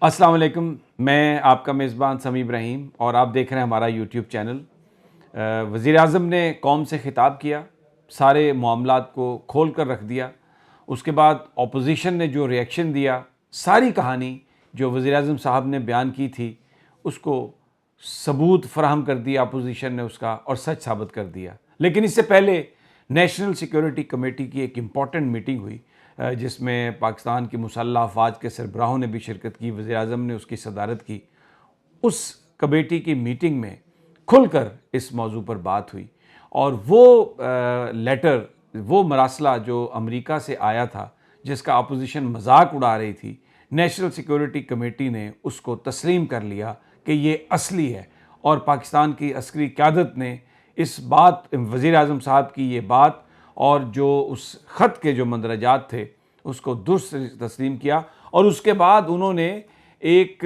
अस्सलाम वालेकुम। मैं आपका मेज़बान समी इब्राहिम और आप देख रहे हैं हमारा यूट्यूब चैनल। वज़ीर आज़म ने कौम से ख़िताब किया, सारे मामलात को खोल कर रख दिया। उसके बाद अपोजिशन ने जो रिएक्शन दिया, सारी कहानी जो वज़ीर आज़म साहब ने बयान की थी उसको सबूत फ़राहम कर दिया अपोजिशन ने उसका और सच साबित कर दिया। लेकिन इससे पहले नेशनल सिक्योरिटी कमेटी की एक इम्पॉर्टेंट मीटिंग हुई जिसमें पाकिस्तान की मुसल्लह अफ़वाज के सरबराहों ने भी शिरकत की, वज़ीर आज़म ने उसकी सदारत की। उस कमेटी की मीटिंग में खुलकर इस मौजू पर बात हुई और वो लेटर, वो मरासला जो अमेरिका से आया था जिसका अपोजिशन मजाक उड़ा रही थी, नेशनल सिक्योरिटी कमेटी ने उसको तस्लीम कर लिया कि ये असली है और पाकिस्तान की अस्करी क़यादत ने इस बात, वज़ीर आज़म साहब की ये बात और जो उस ख़त के जो मंदरजात थे उसको दुरुस्त तस्लीम किया। और उसके बाद उन्होंने एक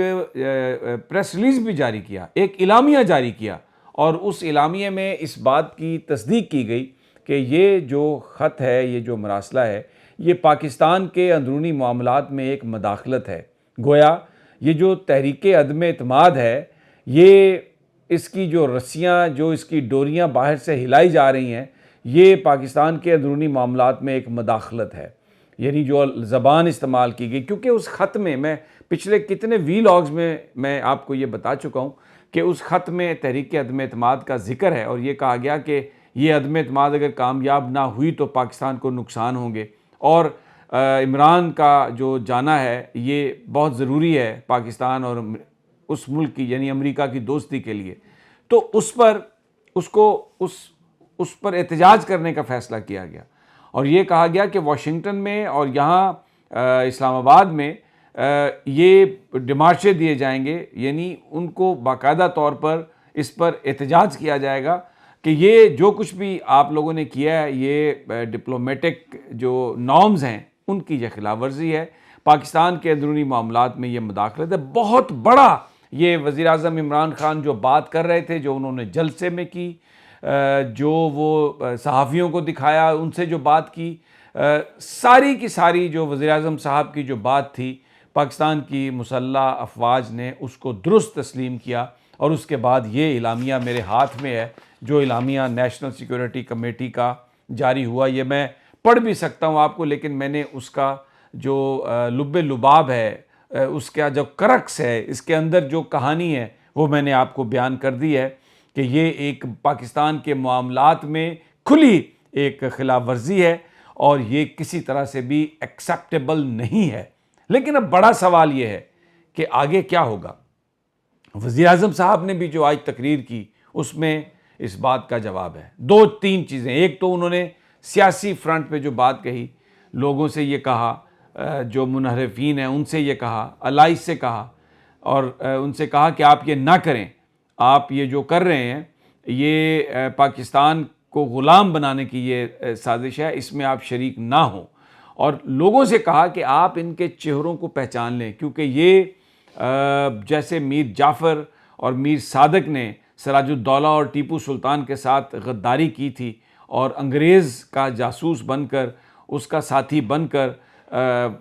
प्रेस रिलीज़ भी जारी किया, एक इलामिया जारी किया और उस इलामिया में इस बात की तस्दीक की गई कि ये जो ख़त है, ये जो मरासला है, ये पाकिस्तान के अंदरूनी मामलात में एक मदाखलत है। गोया ये जो तहरीक अदम एतमाद है, ये इसकी जो रस्सियाँ, जो इसकी डोरियाँ बाहर से हिलाई जा रही हैं, ये पाकिस्तान के अंदरूनी मामलात में एक मदाखलत है। यानी जो ज़बान इस्तेमाल की गई, क्योंकि उस ख़त में मैं पिछले कितने वीलॉग्स में मैं आपको ये बता चुका हूँ कि उस ख़त में तहरीक अदम एतमाद का ज़िक्र है और ये कहा गया कि ये अदम एतमाद अगर कामयाब ना हुई तो पाकिस्तान को नुकसान होंगे और इमरान का जो जाना है ये बहुत ज़रूरी है पाकिस्तान और उस मुल्क की, यानी अमेरिका की दोस्ती के लिए। तो उस पर उसको उस पर एहतजाज करने का फ़ैसला किया गया और ये कहा गया कि वाशिंगटन में और यहाँ इस्लामाबाद में ये डिमार्चे दिए जाएंगे, यानी उनको बाकायदा तौर पर इस पर एहतजाज किया जाएगा कि ये जो कुछ भी आप लोगों ने किया है, ये डिप्लोमेटिक जो नॉर्म्स हैं उनकी यह खिलाफ वर्जी है, पाकिस्तान के अंदरूनी मामलात में ये मुदाखलत है। बहुत बड़ा ये वज़ीर आज़म इमरान खान जो बात कर रहे थे, जो उन्होंने जलसे में की, जो वो सहाफ़ियों को दिखाया, उनसे जो बात की, सारी की सारी जो वज़ीर आज़म साहब की जो बात थी, पाकिस्तान की मुसल्लह अफ़वाज ने उसको दुरुस्त तस्लीम किया। और उसके बाद ये इलामिया मेरे हाथ में है, जो इलामिया नेशनल सिक्योरिटी कमेटी का जारी हुआ। ये मैं पढ़ भी सकता हूँ आपको, लेकिन मैंने उसका जो लुब्बे लुबाब है, उसका जो क्रक्स है, इसके अंदर जो कहानी है, वो मैंने आपको बयान कर दी है कि ये एक पाकिस्तान के मामलात में खुली एक खिलाफ वर्जी है और ये किसी तरह से भी एक्सेप्टेबल नहीं है। लेकिन अब बड़ा सवाल ये है कि आगे क्या होगा। वज़ीर आज़म साहब ने भी जो आज तकरीर की उसमें इस बात का जवाब है। दो तीन चीज़ें, एक तो उन्होंने सियासी फ्रंट पे जो बात कही, लोगों से ये कहा, जो मुनहरिफीन हैं उनसे ये कहा, अलाइस से कहा और उनसे कहा कि आप ये ना करें, आप ये जो कर रहे हैं ये पाकिस्तान को ग़ुलाम बनाने की ये साजिश है, इसमें आप शरीक ना हों। और लोगों से कहा कि आप इनके चेहरों को पहचान लें, क्योंकि ये जैसे मीर जाफ़र और मीर सादक ने सिराजुद्दौला और टीपू सुल्तान के साथ गद्दारी की थी और अंग्रेज़ का जासूस बनकर, उसका साथी बनकर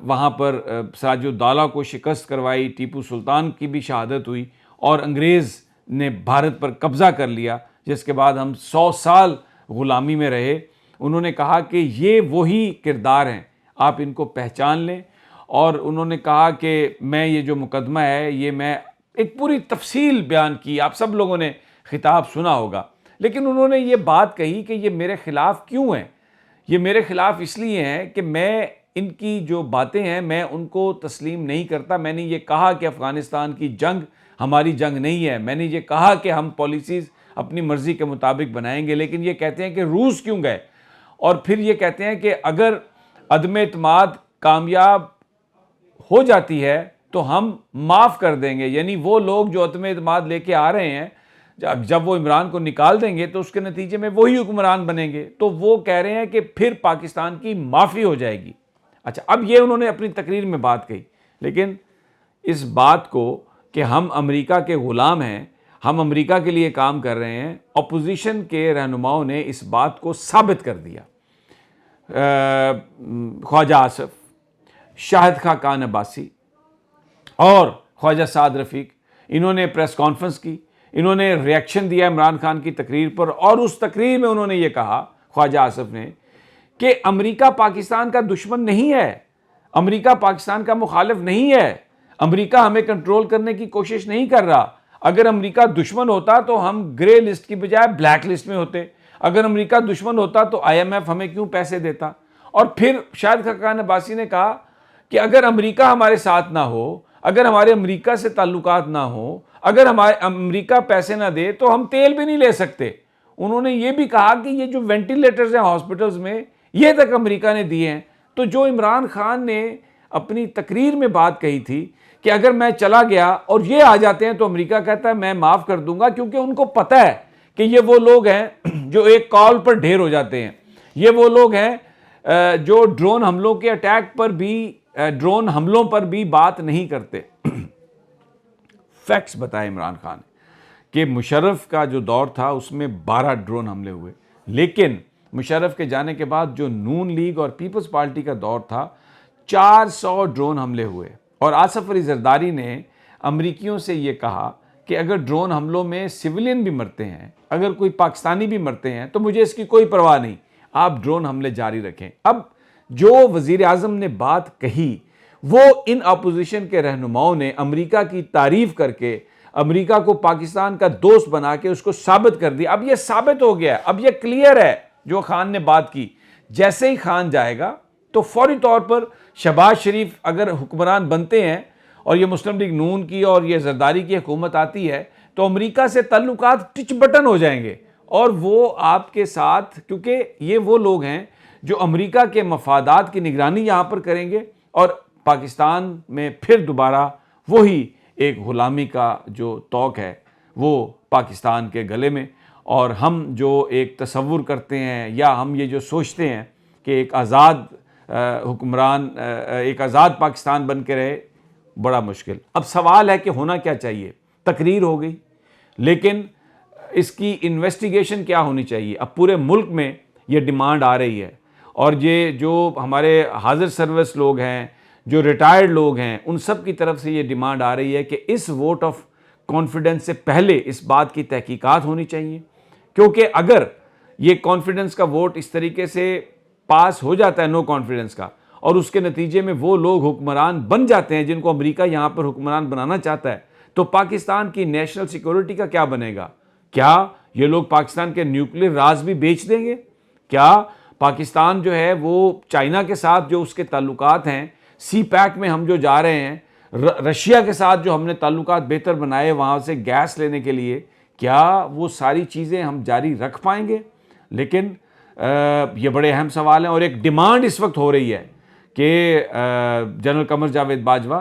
वहाँ पर सिराजुद्दौला को शिकस्त करवाई, टीपू सुल्तान की भी शहादत हुई और अंग्रेज़ ने भारत पर कब्ज़ा कर लिया, जिसके बाद हम 100 साल ग़ुलामी में रहे। उन्होंने कहा कि ये वही किरदार हैं, आप इनको पहचान लें। और उन्होंने कहा कि मैं ये जो मुकदमा है, ये मैं एक पूरी तफसील बयान की, आप सब लोगों ने ख़िताब सुना होगा। लेकिन उन्होंने ये बात कही कि ये मेरे ख़िलाफ़ क्यों हैं। ये मेरे ख़िलाफ़ इसलिए हैं कि मैं इनकी जो बातें हैं मैं उनको तस्लीम नहीं करता। मैंने ये कहा कि अफ़गानिस्तान की जंग हमारी जंग नहीं है, मैंने ये कहा कि हम पॉलिसीज़ अपनी मर्ज़ी के मुताबिक बनाएंगे, लेकिन ये कहते हैं कि रूस क्यों गए। और फिर ये कहते हैं कि अगर अदम एतमाद कामयाब हो जाती है तो हम माफ़ कर देंगे, यानी वो लोग जो अदम एतमाद लेके आ रहे हैं, जब वो इमरान को निकाल देंगे तो उसके नतीजे में वही हुक्मरान बनेंगे। तो वो कह रहे हैं कि फिर पाकिस्तान की माफ़ी हो जाएगी। अच्छा, अब ये उन्होंने अपनी तकरीर में बात कही, लेकिन इस बात को कि हम अमेरिका के ग़ुलाम हैं, हम अमेरिका के लिए काम कर रहे हैं, अपोजिशन के रहनुमाओं ने इस बात को साबित कर दिया। ख्वाजा आसिफ, शाहिद खान अब्बासी और ख्वाजा साद रफ़ीक, इन्होंने प्रेस कॉन्फ्रेंस की, इन्होंने रिएक्शन दिया इमरान खान की तकरीर पर, और उस तकरीर में उन्होंने ये कहा, ख्वाजा आसिफ ने, कि अमेरिका पाकिस्तान का दुश्मन नहीं है, अमेरिका पाकिस्तान का मुखालिफ नहीं है, अमेरिका हमें कंट्रोल करने की कोशिश नहीं कर रहा। अगर अमेरिका दुश्मन होता तो हम ग्रे लिस्ट की बजाय ब्लैक लिस्ट में होते। अगर अमेरिका दुश्मन होता तो IMF हमें क्यों पैसे देता। और फिर शाहिद खाकान अब्बासी ने कहा कि अगर अमेरिका हमारे साथ ना हो, अगर हमारे अमेरिका से ताल्लुकात ना हो, अगर हमारे अमेरिका पैसे ना दे तो हम तेल भी नहीं ले सकते। उन्होंने ये भी कहा कि ये जो वेंटिलेटर्स हैं हॉस्पिटल्स में, ये तक अमेरिका ने दिए हैं। तो जो इमरान खान ने अपनी तकरीर में बात कही थी कि अगर मैं चला गया और ये आ जाते हैं तो अमेरिका कहता है मैं माफ़ कर दूंगा, क्योंकि उनको पता है कि ये वो लोग हैं जो एक कॉल पर ढेर हो जाते हैं। ये वो लोग हैं जो ड्रोन हमलों के अटैक पर भी, ड्रोन हमलों पर भी बात नहीं करते। फैक्ट्स बताए इमरान खान कि मुशर्रफ का जो दौर था उसमें 12 ड्रोन हमले हुए, लेकिन मुशर्रफ के जाने के बाद जो नून लीग और पीपल्स पार्टी का दौर था 400 ड्रोन हमले हुए। और आसिफ अली जरदारी ने अमरीकियों से ये कहा कि अगर ड्रोन हमलों में सिविलियन भी मरते हैं, अगर कोई पाकिस्तानी भी मरते हैं, तो मुझे इसकी कोई परवाह नहीं, आप ड्रोन हमले जारी रखें। अब जो वज़ीर आज़म ने बात कही वो इन अपोजिशन के रहनुमाओं ने अमेरिका की तारीफ करके अमेरिका को पाकिस्तान का दोस्त बना के उसको साबित कर दिया। अब ये साबित हो गया, अब ये क्लियर है जो खान ने बात की। जैसे ही खान जाएगा तो फौरी तौर पर शहबाज शरीफ अगर हुक्मरान बनते हैं और ये मुस्लिम लीग नून की और ये जरदारी की हुकूमत आती है तो अमेरिका से ताल्लुकात टिच बटन हो जाएंगे। और वो आपके साथ, क्योंकि ये वो लोग हैं जो अमेरिका के मफादात की निगरानी यहाँ पर करेंगे और पाकिस्तान में फिर दोबारा वही एक ग़ुलामी का जो तौक है वो पाकिस्तान के गले में। और हम जो एक तसव्वुर करते हैं या हम ये जो सोचते हैं कि एक आज़ाद हुक्मरान, एक आज़ाद पाकिस्तान बन के रहे, बड़ा मुश्किल। अब सवाल है कि होना क्या चाहिए। तकरीर हो गई, लेकिन इसकी इन्वेस्टिगेशन क्या होनी चाहिए। अब पूरे मुल्क में ये डिमांड आ रही है और ये जो हमारे हाजिर सर्विस लोग हैं, जो रिटायर्ड लोग हैं, उन सब की तरफ से ये डिमांड आ रही है कि इस वोट ऑफ कॉन्फिडेंस से पहले इस बात की तहकीकात होनी चाहिए। क्योंकि अगर ये कॉन्फिडेंस का वोट इस तरीके से पास हो जाता है, नो कॉन्फिडेंस का, और उसके नतीजे में वो लोग हुक्मरान बन जाते हैं जिनको अमेरिका यहाँ पर हुक्मरान बनाना चाहता है, तो पाकिस्तान की नेशनल सिक्योरिटी का क्या बनेगा। क्या ये लोग पाकिस्तान के न्यूक्लियर राज भी बेच देंगे? क्या पाकिस्तान जो है वो चाइना के साथ जो उसके ताल्लुकात हैं, CPEC में हम जो जा रहे हैं, रशिया के साथ जो हमने ताल्लुकात बेहतर बनाए वहाँ से गैस लेने के लिए, क्या वो सारी चीज़ें हम जारी रख पाएंगे? लेकिन ये बड़े अहम सवाल हैं। और एक डिमांड इस वक्त हो रही है कि general Qamar Javed Bajwa,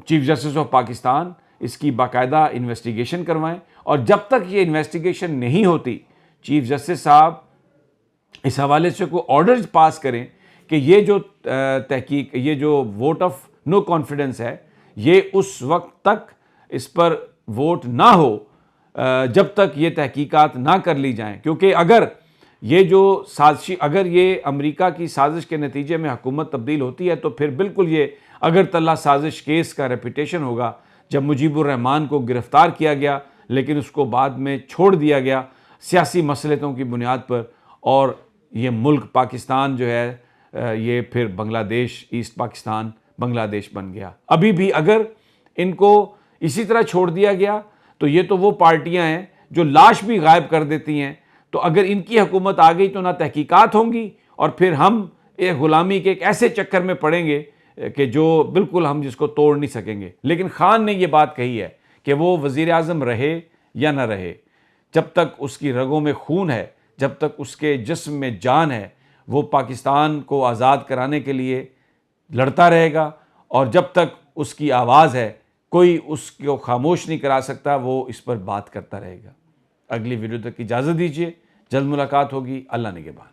chief justice of Pakistan, इसकी बाकायदा इन्वेस्टिगेशन करवाएं। और जब तक ये इन्वेस्टिगेशन नहीं होती, चीफ जस्टिस साहब इस हवाले से कोई ऑर्डर्स पास करें कि ये जो तहकीक, ये जो वोट ऑफ नो कॉन्फिडेंस है, ये उस वक्त तक इस पर वोट ना हो जब तक ये तहकीकात ना कर ली जाएं। क्योंकि अगर ये जो साजिश, अगर ये अमेरिका की साजिश के नतीजे में हुकूमत तब्दील होती है तो फिर बिल्कुल ये अगरतला साजिश केस का रेपुटेशन होगा। जब मुजीबुर रहमान को गिरफ़्तार किया गया लेकिन उसको बाद में छोड़ दिया गया सियासी मसलतों की बुनियाद पर, और ये मुल्क पाकिस्तान जो है ये फिर बांग्लादेश, ईस्ट पाकिस्तान बांग्लादेश बन गया। अभी भी अगर इनको इसी तरह छोड़ दिया गया तो ये तो वो पार्टियां हैं जो लाश भी गायब कर देती हैं। तो अगर इनकी हुकूमत आ गई तो ना तहकीकात होंगी और फिर हम एक ग़ुलामी के एक ऐसे चक्कर में पड़ेंगे कि जो बिल्कुल हम जिसको तोड़ नहीं सकेंगे। लेकिन खान ने ये बात कही है कि वो वज़ीर आज़म रहे या ना रहे, जब तक उसकी रगों में खून है, जब तक उसके जिस्म में जान है, वो पाकिस्तान को आज़ाद कराने के लिए लड़ता रहेगा। और जब तक उसकी आवाज़ है कोई उसको खामोश नहीं करा सकता, वो इस पर बात करता रहेगा। अगली वीडियो तक इजाज़त दीजिए, जल्द मुलाकात होगी। अल्लाह निगहबान।